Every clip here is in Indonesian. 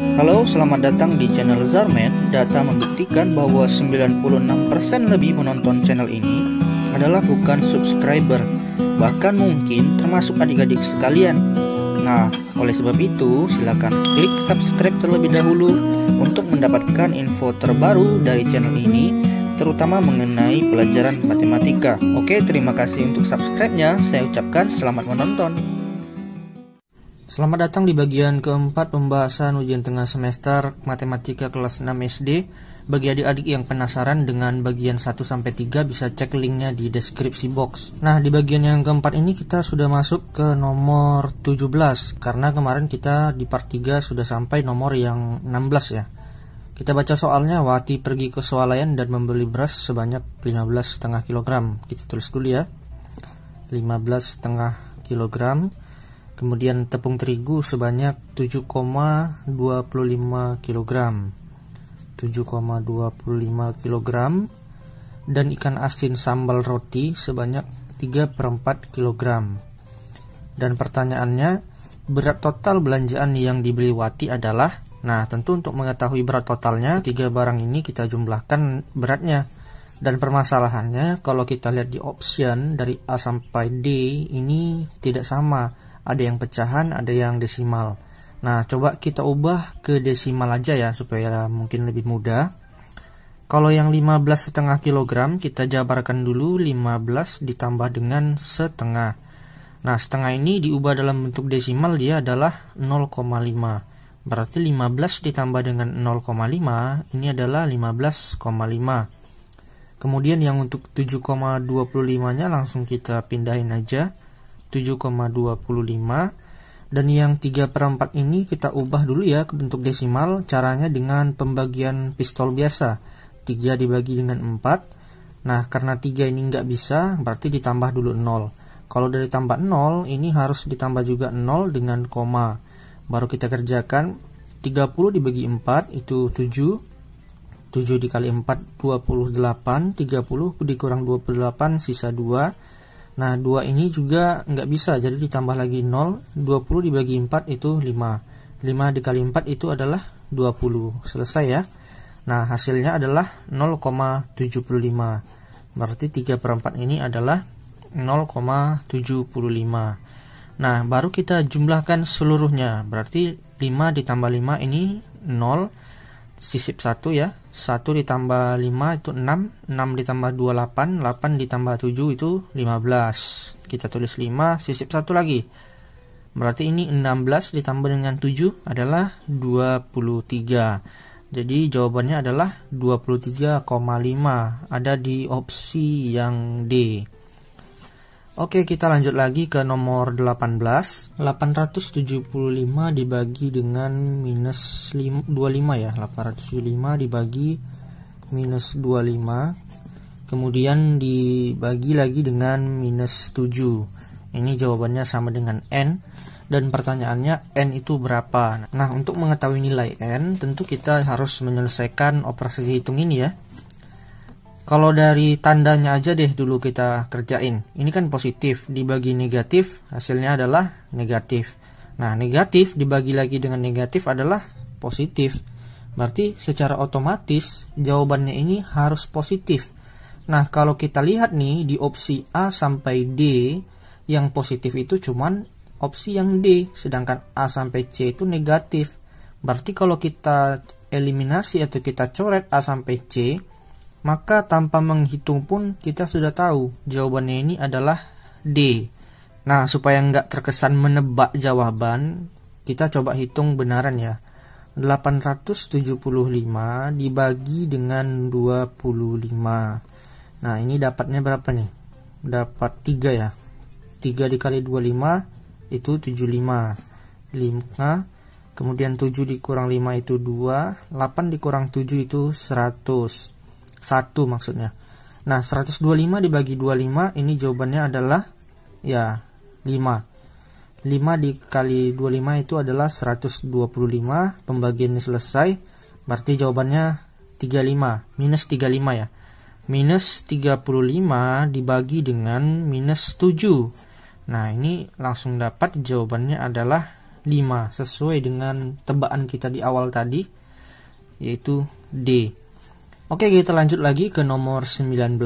Halo, selamat datang di channel Zarman. Data membuktikan bahwa 96% lebih penonton channel ini adalah bukan subscriber, bahkan mungkin termasuk adik-adik sekalian. Nah, oleh sebab itu, silakan klik subscribe terlebih dahulu untuk mendapatkan info terbaru dari channel ini, terutama mengenai pelajaran matematika. Oke, terima kasih untuk subscribe-nya. Saya ucapkan selamat menonton. Selamat datang di bagian keempat pembahasan ujian tengah semester matematika kelas 6 SD. Bagi adik-adik yang penasaran dengan bagian 1-3 bisa cek linknya di deskripsi box. Nah, di bagian yang keempat ini kita sudah masuk ke nomor 17, karena kemarin kita di part 3 sudah sampai nomor yang 16 ya. Kita baca soalnya. Wati pergi ke swalayan dan membeli beras sebanyak 15,5 kg. Kita tulis dulu ya, 15,5 kg. Kemudian tepung terigu sebanyak 7,25 kg. 7,25 kg. Dan ikan asin sambal roti sebanyak 3/4 kg. Dan pertanyaannya, berat total belanjaan yang dibeli Wati adalah, nah tentu untuk mengetahui berat totalnya, 3 barang ini kita jumlahkan beratnya. Dan permasalahannya, kalau kita lihat di option dari A sampai D ini tidak sama. Ada yang pecahan, ada yang desimal. Nah, coba kita ubah ke desimal aja ya, supaya mungkin lebih mudah. Kalau yang 15,5 kg, kita jabarkan dulu 15 ditambah dengan setengah. Nah, setengah ini diubah dalam bentuk desimal, dia adalah 0,5. Berarti 15 ditambah dengan 0,5, ini adalah 15,5. Kemudian yang untuk 7,25-nya langsung kita pindahin aja. 7,25. Dan yang 3/4 ini kita ubah dulu ya ke bentuk desimal. Caranya dengan pembagian pistol biasa, 3 dibagi dengan 4. Nah, karena 3 ini nggak bisa, berarti ditambah dulu 0. Kalau dari tambah 0, ini harus ditambah juga 0 dengan koma. Baru kita kerjakan. 30 dibagi 4 itu 7. 7 dikali 4 28. 30 dikurang 28 sisa 2. Nah, 2 ini juga nggak bisa, jadi ditambah lagi 0. 20 dibagi 4 itu 5. 5 dikali 4 itu adalah 20. Selesai ya. Nah, hasilnya adalah 0,75. Berarti 3/4 ini adalah 0,75. Nah, baru kita jumlahkan seluruhnya. Berarti 5 ditambah 5 ini 0. Sisip 1 ya. 1 ditambah 5 itu 6. 6 ditambah 2 8. 8 ditambah 7 itu 15. Kita tulis 5, sisip 1 lagi. Berarti ini 16 ditambah dengan 7 adalah 23. Jadi jawabannya adalah 23,5. Ada di opsi yang D. Oke, kita lanjut lagi ke nomor 18. 875 dibagi dengan minus 25 ya. 875 dibagi minus 25. Kemudian dibagi lagi dengan minus 7. Ini jawabannya sama dengan N. Dan pertanyaannya, N itu berapa? Nah, untuk mengetahui nilai N, tentu kita harus menyelesaikan operasi hitung ini ya. Kalau dari tandanya aja deh dulu kita kerjain. Ini kan positif, dibagi negatif, hasilnya adalah negatif. Nah, negatif dibagi lagi dengan negatif adalah positif. Berarti secara otomatis jawabannya ini harus positif. Nah, kalau kita lihat nih di opsi A sampai D, yang positif itu cuman opsi yang D, sedangkan A sampai C itu negatif. Berarti kalau kita eliminasi atau kita coret A sampai C, maka tanpa menghitung pun kita sudah tahu jawabannya ini adalah D. Nah, supaya nggak terkesan menebak jawaban, kita coba hitung benaran ya. 875 dibagi dengan 25. Nah, ini dapatnya berapa nih? Dapat 3 ya. 3 dikali 25 itu 75. 5. Kemudian 7 dikurang 5 itu 2. 8 dikurang 7 itu 100. 1 maksudnya. Nah, 125 dibagi 25, ini jawabannya adalah ya 5. 5 dikali 25 itu adalah 125. Pembagiannya selesai. Berarti jawabannya 35. Minus 35 ya. Minus 35 dibagi dengan minus 7. Nah, ini langsung dapat jawabannya adalah 5 sesuai dengan tebakan kita di awal tadi, yaitu D. Oke, kita lanjut lagi ke nomor 19.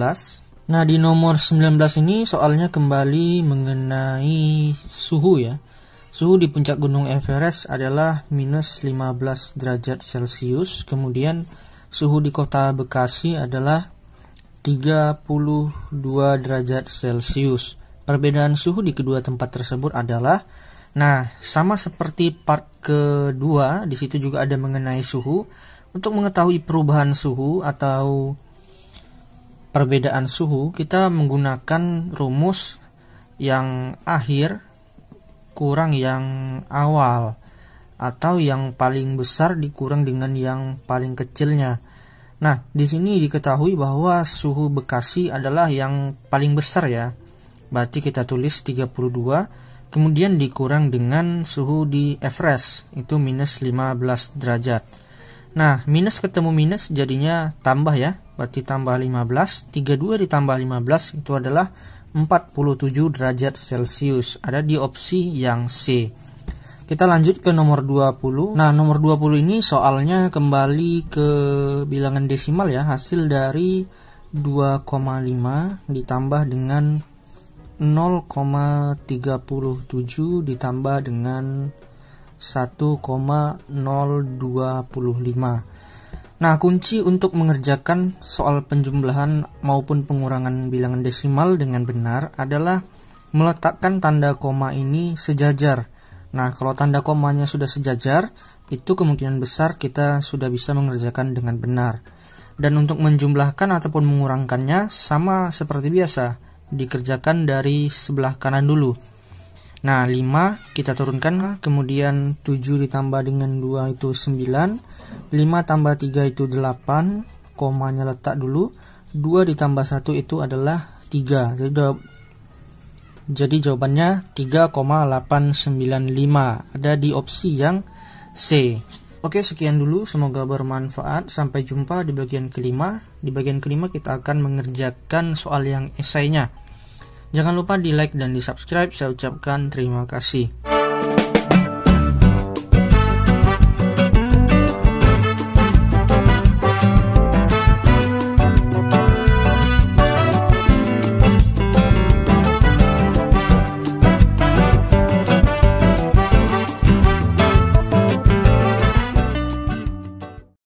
Nah, di nomor 19 ini soalnya kembali mengenai suhu ya. Suhu di puncak Gunung Everest adalah minus 15 derajat Celcius. Kemudian suhu di kota Bekasi adalah 32 derajat Celcius. Perbedaan suhu di kedua tempat tersebut adalah, nah, sama seperti part kedua, di situ juga ada mengenai suhu. Untuk mengetahui perubahan suhu atau perbedaan suhu, kita menggunakan rumus yang akhir kurang yang awal, atau yang paling besar dikurang dengan yang paling kecilnya. Nah, di sini diketahui bahwa suhu Bekasi adalah yang paling besar ya. Berarti kita tulis 32, kemudian dikurang dengan suhu di Everest, itu minus 15 derajat. Nah, minus ketemu minus jadinya tambah ya. Berarti tambah 15, 32 ditambah 15 itu adalah 47 derajat Celcius. Ada di opsi yang C. Kita lanjut ke nomor 20. Nah, nomor 20 ini soalnya kembali ke bilangan desimal ya. Hasil dari 2,5 ditambah dengan 0,37 ditambah dengan 1,025. Nah, kunci untuk mengerjakan soal penjumlahan maupun pengurangan bilangan desimal dengan benar adalah meletakkan tanda koma ini sejajar. Nah, kalau tanda komanya sudah sejajar, itu kemungkinan besar kita sudah bisa mengerjakan dengan benar. Dan untuk menjumlahkan ataupun mengurangkannya sama seperti biasa, dikerjakan dari sebelah kanan dulu. Nah, 5 kita turunkan, kemudian 7 ditambah dengan 2 itu 9, 5 tambah 3 itu 8, komanya letak dulu, 2 ditambah 1 itu adalah 3. Jadi jawabannya 3,895. Ada di opsi yang C. Oke, sekian dulu, semoga bermanfaat. Sampai jumpa di bagian kelima. Di bagian kelima kita akan mengerjakan soal yang esainya. Jangan lupa di like dan di subscribe. Saya ucapkan terima kasih.